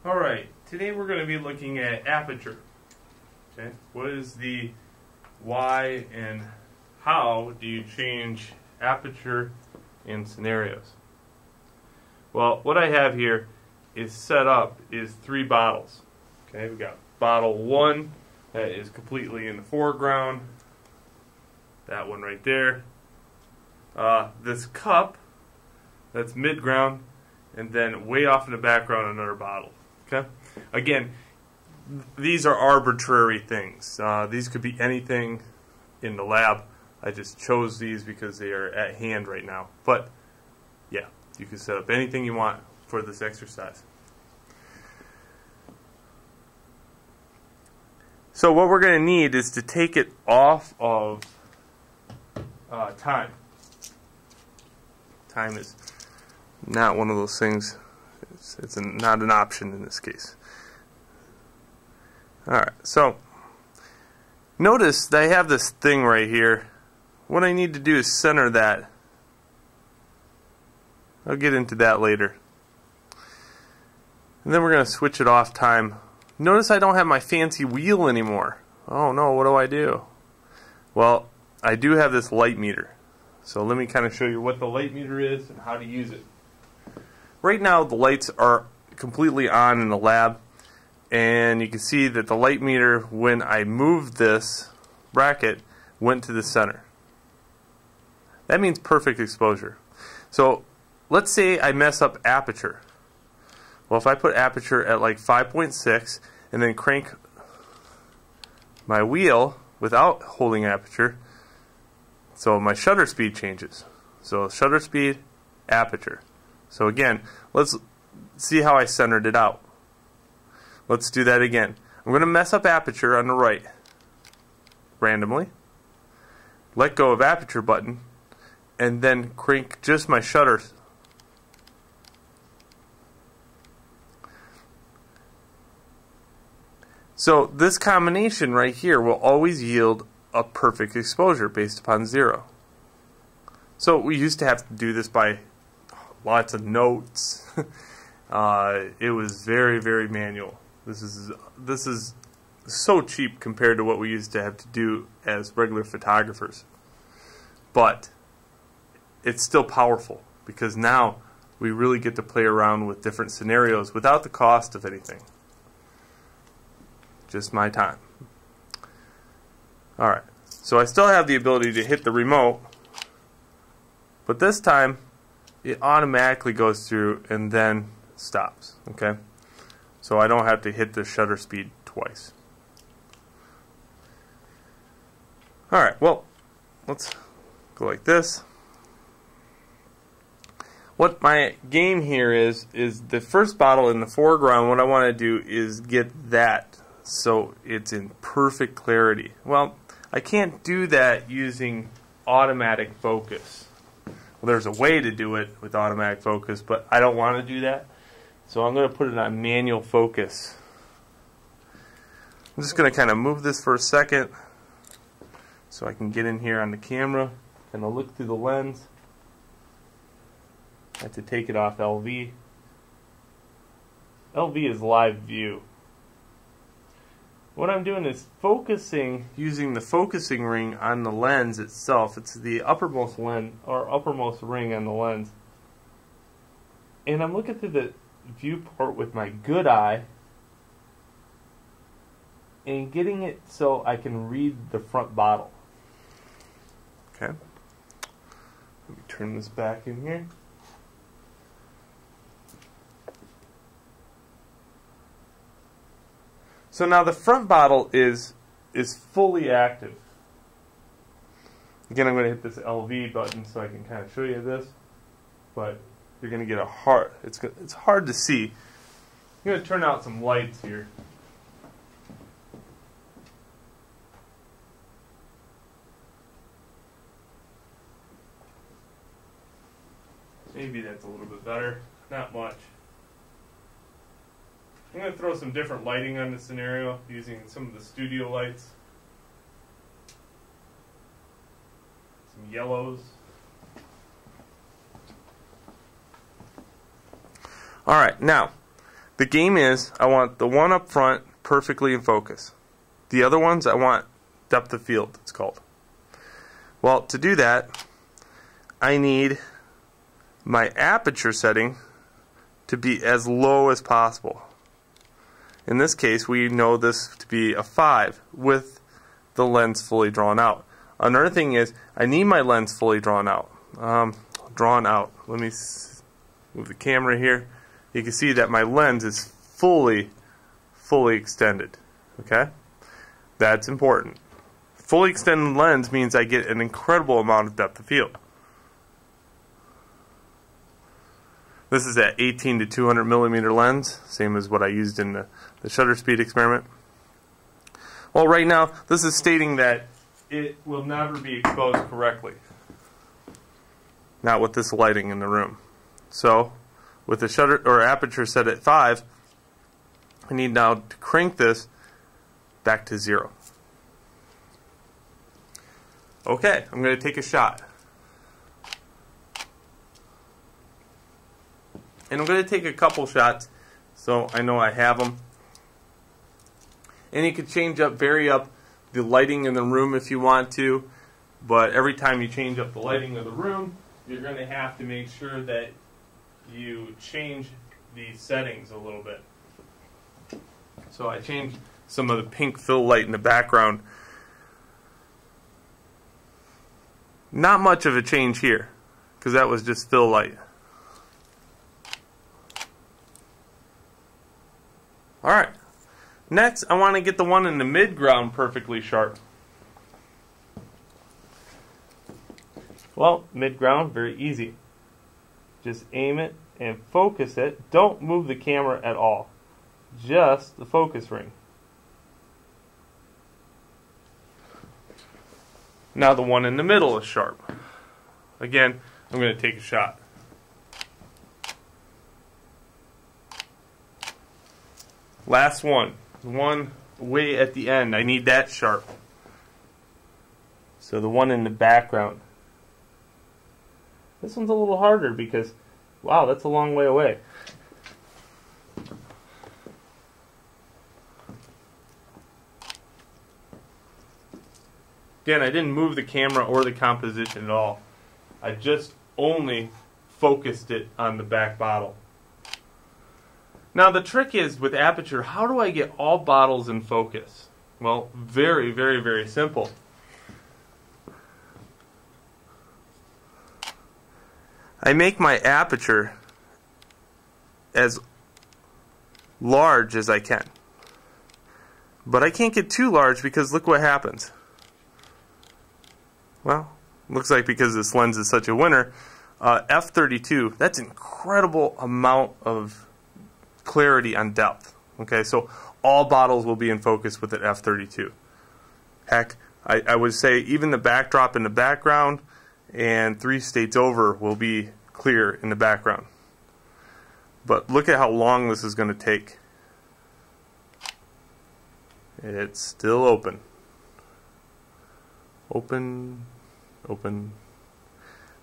Alright, today we're going to be looking at aperture. Okay, what is the why and how do you change aperture in scenarios? Well, what I have here is set up is 3 bottles. Okay, we got bottle 1 that is completely in the foreground. That one right there. This cup that's mid-ground, and then way off in the background another bottle. Okay. Again, these are arbitrary things. These could be anything in the lab. I just chose these because they are at hand right now. But yeah, you can set up anything you want for this exercise. So what we're going to need is to take it off of time. Time is not one of those things. It's not an option in this case. Alright, so notice that I have this thing right here. What I need to do is center that. I'll get into that later. And then we're going to switch it off time. Notice I don't have my fancy wheel anymore. Oh no, what do I do? Well, I do have this light meter. So let me kind of show you what the light meter is and how to use it. Right now the lights are completely on in the lab, and you can see that the light meter, when I moved this bracket, went to the center. That means perfect exposure. So let's say I mess up aperture. Well, if I put aperture at like 5.6 and then crank my wheel without holding aperture, so my shutter speed changes. So shutter speed, aperture. So again, let's see how I centered it out. Let's do that again. I'm going to mess up aperture on the right randomly. Let go of aperture button and then crank just my shutter. So this combination right here will always yield a perfect exposure based upon 0. So we used to have to do this by lots of notes. It was very, very manual. This is so cheap compared to what we used to have to do as regular photographers. But it's still powerful because now we really get to play around with different scenarios without the cost of anything. Just my time. Alright, so I still have the ability to hit the remote, but this time it automatically goes through and then stops. Okay, so I don't have to hit the shutter speed twice. Alright, well, let's go like this. What my game here is the first bottle in the foreground. What I want to do is get that so it's in perfect clarity. Well, I can't do that using automatic focus. Well, there's a way to do it with automatic focus, but I don't want to do that. So I'm going to put it on manual focus. I'm just going to kind of move this for a second so I can get in here on the camera and I'll look through the lens. I have to take it off LV. LV is live view. What I'm doing is focusing using the focusing ring on the lens itself. It's the uppermost lens or uppermost ring on the lens. And I'm looking through the viewport with my good eye and getting it so I can read the front bottle. Okay. Let me turn this back in here. So now the front bottle is fully active. Again, I'm going to hit this LV button so I can kind of show you this, but you're going to get a hard. It's hard to see. I'm going to turn out some lights here. Maybe that's a little bit better. Not much. I'm going to throw some different lighting on the scenario using some of the studio lights. Some yellows. Alright, now The game is, I want the one up front perfectly in focus. The other ones, I want depth of field, it's called. Well, to do that, I need my aperture setting to be as low as possible. In this case, we know this to be a 5 with the lens fully drawn out. Another thing is, I need my lens fully drawn out. Let me move the camera here. You can see that my lens is fully extended. Okay? That's important. Fully extended lens means I get an incredible amount of depth of field. This is at 18 to 200 millimeter lens, same as what I used in the shutter speed experiment. Well, right now, this is stating that it will never be exposed correctly. Not with this lighting in the room. So, with the shutter or aperture set at 5, I need now to crank this back to 0. Okay, I'm going to take a shot. And I'm going to take a couple shots so I know I have them. And you can vary up the lighting in the room if you want to, but every time you change up the lighting of the room, you're going to have to make sure that you change the settings a little bit. So I changed some of the pink fill light in the background. Not much of a change here, because that was just fill light. Alright, next I want to get the one in the midground perfectly sharp. Well, midground, very easy. Just aim it and focus it. Don't move the camera at all. Just the focus ring. Now the one in the middle is sharp. Again, I'm going to take a shot. Last one. The one way at the end. I need that sharp. So the one in the background. This one's a little harder because, wow, that's a long way away. Again, I didn't move the camera or the composition at all. I just only focused it on the back bottle. Now the trick is with Aperture, how do I get all bottles in focus? Well, very, very, very simple. I make my aperture as large as I can. But I can't get too large because look what happens. Well, looks like because this lens is such a winner, f32, that's an incredible amount of clarity on depth. Okay, so all bottles will be in focus with an f32. Heck, I would say even the backdrop in the background and 3 states over will be clear in the background. But look at how long this is going to take. It's still open. Open.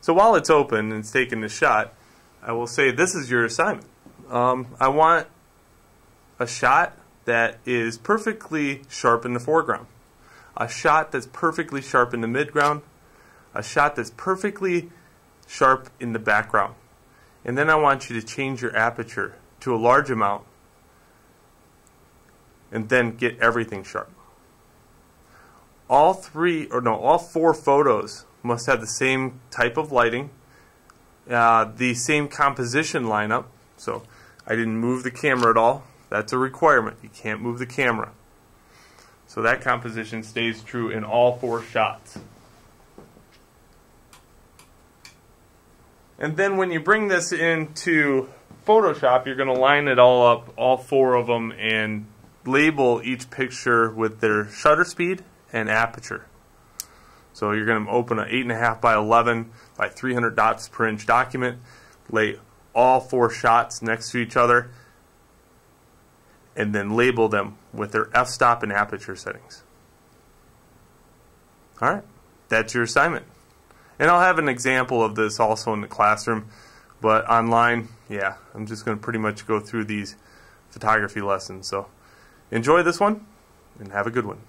So while it's open and it's taking the shot, I will say this is your assignment. I want a shot that is perfectly sharp in the foreground, a shot that's perfectly sharp in the midground, a shot that's perfectly sharp in the background. And then I want you to change your aperture to a large amount and then get everything sharp. All 4 photos must have the same type of lighting, the same composition lineup. So I didn't move the camera at all. That's a requirement. You can't move the camera. So that composition stays true in all 4 shots. And then when you bring this into Photoshop, you're going to line it all up, all 4 of them, and label each picture with their shutter speed and aperture. So you're going to open an 8.5 by 11 by 300 dots per inch document, lay all 4 shots next to each other, and then label them with their f-stop and aperture settings. Alright, that's your assignment. And I'll have an example of this also in the classroom, but online, yeah, I'm just going to pretty much go through these photography lessons. So enjoy this one and have a good one.